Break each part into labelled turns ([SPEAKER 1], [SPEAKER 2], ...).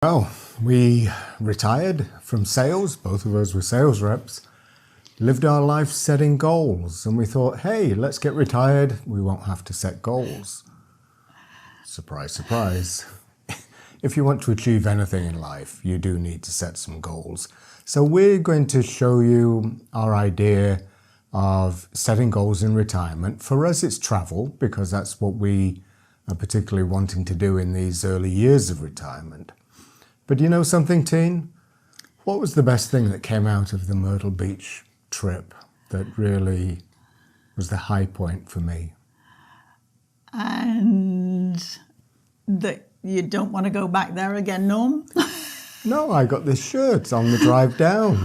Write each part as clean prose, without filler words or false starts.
[SPEAKER 1] Well, we retired from sales, both of us were sales reps, lived our life setting goals, and we thought, hey, let's get retired, we won't have to set goals. Surprise, surprise. If you want to achieve anything in life, you do need to set some goals. So we're going to show you our idea of setting goals in retirement. For us, it's travel, because that's what we are particularly wanting to do in these early years of retirement. But you know something, Teen? What was the best thing that came out of the Myrtle Beach trip that really was the high point for me?
[SPEAKER 2] And that you don't want to go back there again, Norm?
[SPEAKER 1] No, I got this shirt on the drive down.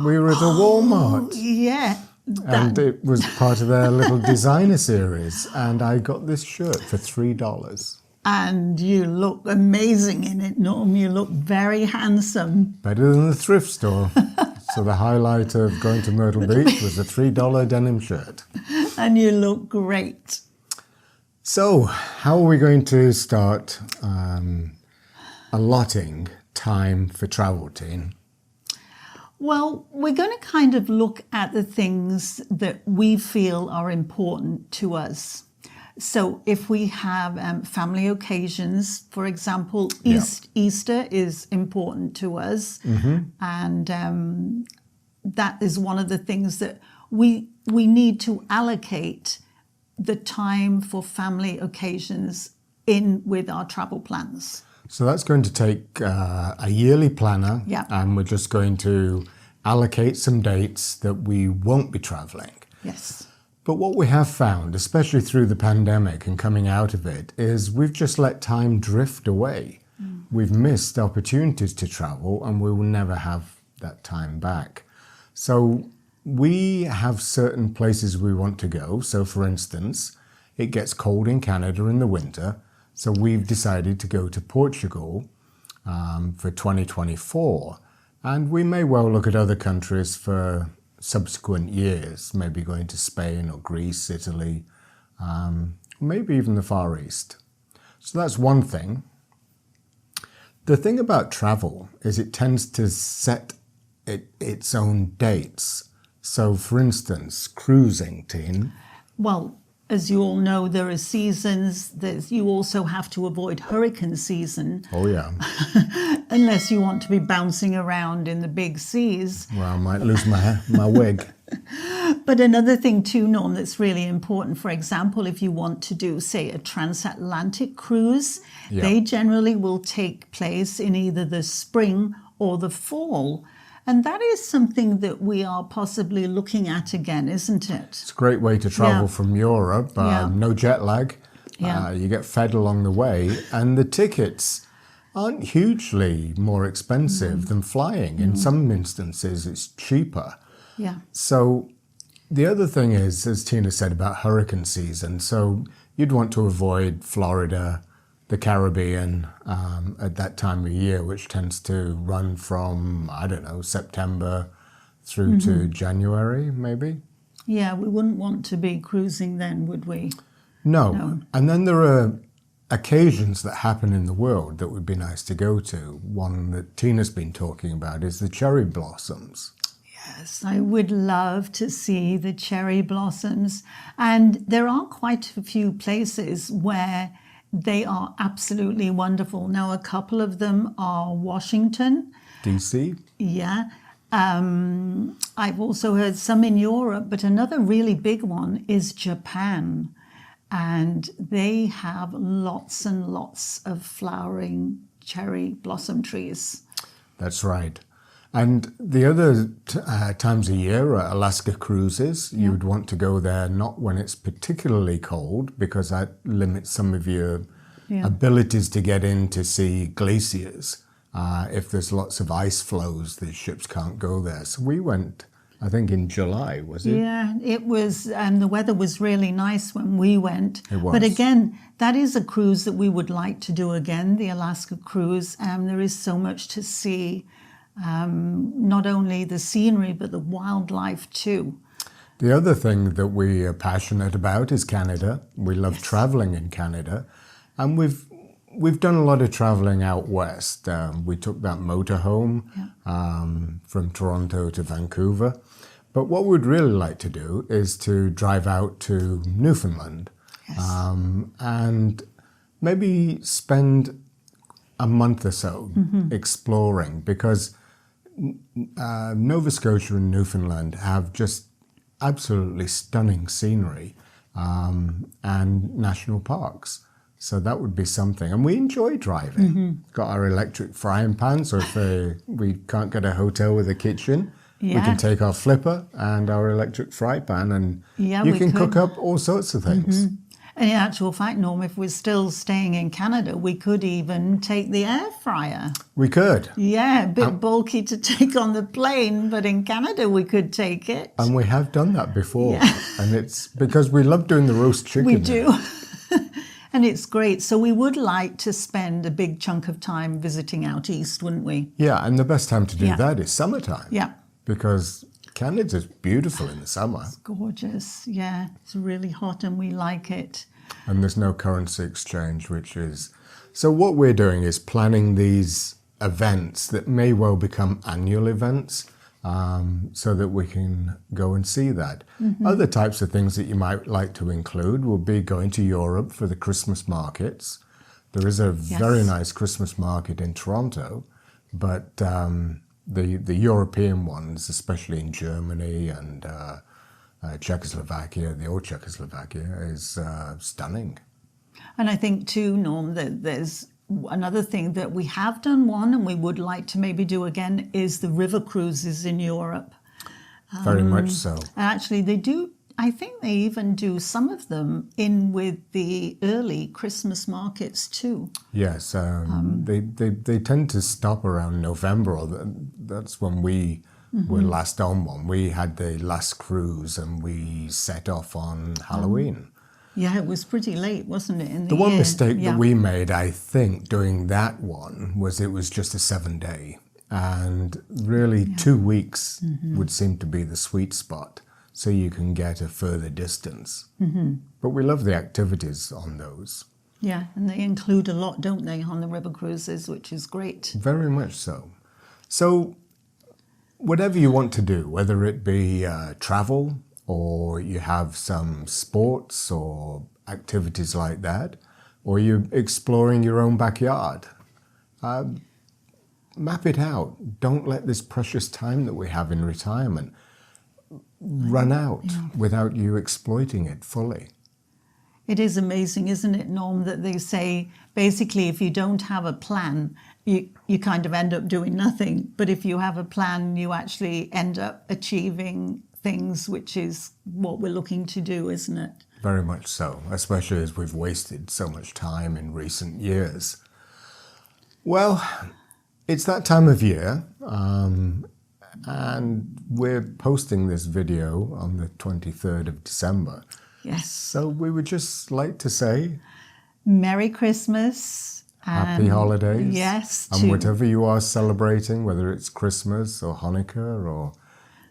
[SPEAKER 1] We were at a Walmart.
[SPEAKER 2] Yeah.
[SPEAKER 1] And it was part of their little designer series. And I got this shirt for $3.
[SPEAKER 2] And you look amazing in it, Norm. You look very handsome.
[SPEAKER 1] Better than the thrift store. So the highlight of going to Myrtle Beach was a $3 denim shirt.
[SPEAKER 2] And you look great.
[SPEAKER 1] So how are we going to start allotting time for travel, Teen?
[SPEAKER 2] Well, we're going to kind of look at the things that we feel are important to us. So if we have family occasions, for example, Easter is important to us. Mm-hmm. And that is one of the things that we need to allocate the time for family occasions in with our travel plans.
[SPEAKER 1] So that's going to take a yearly planner, and we're just going to allocate some dates that we won't be traveling.
[SPEAKER 2] Yes.
[SPEAKER 1] But what we have found, especially through the pandemic and coming out of it, is we've just let time drift away. Mm. We've missed opportunities to travel, and we will never have that time back. So we have certain places we want to go. So for instance, it gets cold in Canada in the winter. So we've decided to go to Portugal for 2024. And we may well look at other countries for subsequent years, maybe going to Spain or Greece, Italy, maybe even the Far East. So that's one thing. The thing about travel is it tends to set its own dates. So for instance, cruising, Teen.
[SPEAKER 2] Well, as you all know, there are seasons that you also have to avoid hurricane season.
[SPEAKER 1] Oh, yeah.
[SPEAKER 2] Unless you want to be bouncing around in the big seas.
[SPEAKER 1] Well, I might lose my wig.
[SPEAKER 2] But another thing too, Norm, that's really important, for example, if you want to do, say, a transatlantic cruise, they generally will take place in either the spring or the fall. And that is something that we are possibly looking at again, isn't it?
[SPEAKER 1] It's a great way to travel from Europe. No jet lag. You get fed along the way. And the tickets aren't hugely more expensive than flying. In some instances, it's cheaper.
[SPEAKER 2] Yeah.
[SPEAKER 1] So the other thing is, as Tina said, about hurricane season. So you'd want to avoid Florida, the Caribbean at that time of year, which tends to run from, I don't know, September through to January, maybe?
[SPEAKER 2] Yeah, we wouldn't want to be cruising then, would we?
[SPEAKER 1] No. And then there are occasions that happen in the world that would be nice to go to. One that Tina's been talking about is the cherry blossoms.
[SPEAKER 2] Yes, I would love to see the cherry blossoms. And there are quite a few places where they are absolutely wonderful. Now, a couple of them are Washington.
[SPEAKER 1] DC?
[SPEAKER 2] Yeah. I've also heard some in Europe, but another really big one is Japan. And they have lots and lots of flowering cherry blossom trees. That's
[SPEAKER 1] right. And the other times a year are Alaska cruises. You would want to go there not when it's particularly cold, because that limits some of your abilities to get in to see glaciers. If there's lots of ice flows, the ships can't go there. So we went, I think in July, was it?
[SPEAKER 2] Yeah, it was, and the weather was really nice when we went.
[SPEAKER 1] It was.
[SPEAKER 2] But again, that is a cruise that we would like to do again, the Alaska cruise. There is so much to see. Not only the scenery, but the wildlife too.
[SPEAKER 1] The other thing that we are passionate about is Canada. We love traveling in Canada. And we've we've done a lot of traveling out west. We took that motorhome from Toronto to Vancouver. But what we'd really like to do is to drive out to Newfoundland and maybe spend a month or so exploring, because Nova Scotia and Newfoundland have just absolutely stunning scenery and national parks. So that would be something. And we enjoy driving. Got our electric frying pan, so if we can't get a hotel with a kitchen, we can take our flipper and our electric fry pan, and you can cook up all sorts of things.
[SPEAKER 2] And in actual fact, Norm, if we're still staying in Canada, we could even take the air fryer.
[SPEAKER 1] We could.
[SPEAKER 2] Yeah, a bit bulky to take on the plane, but in Canada we could take it.
[SPEAKER 1] And we have done that before. And it's because we love doing the roast chicken.
[SPEAKER 2] We do. And it's great. So we would like to spend a big chunk of time visiting out east, wouldn't we?
[SPEAKER 1] Yeah, and the best time to do that is summertime.
[SPEAKER 2] Yeah.
[SPEAKER 1] Because Canada's beautiful in the summer.
[SPEAKER 2] It's gorgeous. Yeah, it's really hot and we like it.
[SPEAKER 1] And there's no currency exchange, which is... So what we're doing is planning these events that may well become annual events, so that we can go and see that. Other types of things that you might like to include will be going to Europe for the Christmas markets. There is a very nice Christmas market in Toronto, but the European ones, especially in Germany and Czechoslovakia, the old Czechoslovakia, is stunning.
[SPEAKER 2] And I think too, Norm, that there's another thing that we have done one and we would like to maybe do again is the river cruises in Europe.
[SPEAKER 1] Very much so.
[SPEAKER 2] Actually, they do, I think they even do some of them in with the early Christmas markets too.
[SPEAKER 1] Yes, they tend to stop around November, or that's when we were last on one. We had the last cruise and we set off on Halloween.
[SPEAKER 2] Yeah, it was pretty late, wasn't it, in
[SPEAKER 1] The
[SPEAKER 2] the
[SPEAKER 1] one
[SPEAKER 2] year?
[SPEAKER 1] mistake that we made, I think, doing that one was it was just a 7-day. And really 2 weeks would seem to be the sweet spot, so you can get a further distance. But we love the activities on those.
[SPEAKER 2] Yeah, and they include a lot, don't they, on the river cruises, which is great.
[SPEAKER 1] Very much so. So whatever you want to do, whether it be travel, or you have some sports or activities like that, or you're exploring your own backyard, map it out. Don't let this precious time that we have in retirement run out without you exploiting it fully.
[SPEAKER 2] It is amazing, isn't it, Norm, that they say basically if you don't have a plan, you kind of end up doing nothing. But if you have a plan, you actually end up achieving things, which is what we're looking to do, isn't it?
[SPEAKER 1] Very much so, especially as we've wasted so much time in recent years. Well, it's that time of year, and we're posting this video on the 23rd of December.
[SPEAKER 2] Yes.
[SPEAKER 1] So we would just like to say
[SPEAKER 2] Merry Christmas.
[SPEAKER 1] Happy holidays.
[SPEAKER 2] Yes.
[SPEAKER 1] And whatever you are celebrating, whether it's Christmas or Hanukkah or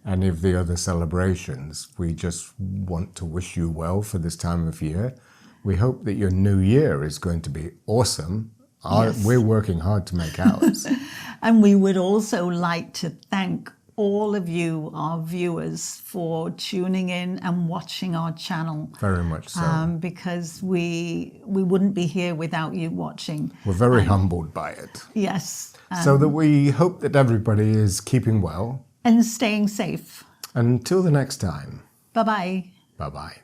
[SPEAKER 1] any of the other celebrations, we just want to wish you well for this time of year. We hope that your new year is going to be awesome. We're working hard to make ours.
[SPEAKER 2] And we would also like to thank all of you, our viewers, for tuning in and watching our channel.
[SPEAKER 1] Very much so.
[SPEAKER 2] Because we wouldn't be here without you watching.
[SPEAKER 1] We're very humbled by it.
[SPEAKER 2] Yes.
[SPEAKER 1] So that we hope that everybody is keeping well.
[SPEAKER 2] And staying safe.
[SPEAKER 1] Until the next time.
[SPEAKER 2] Bye-bye.
[SPEAKER 1] Bye-bye.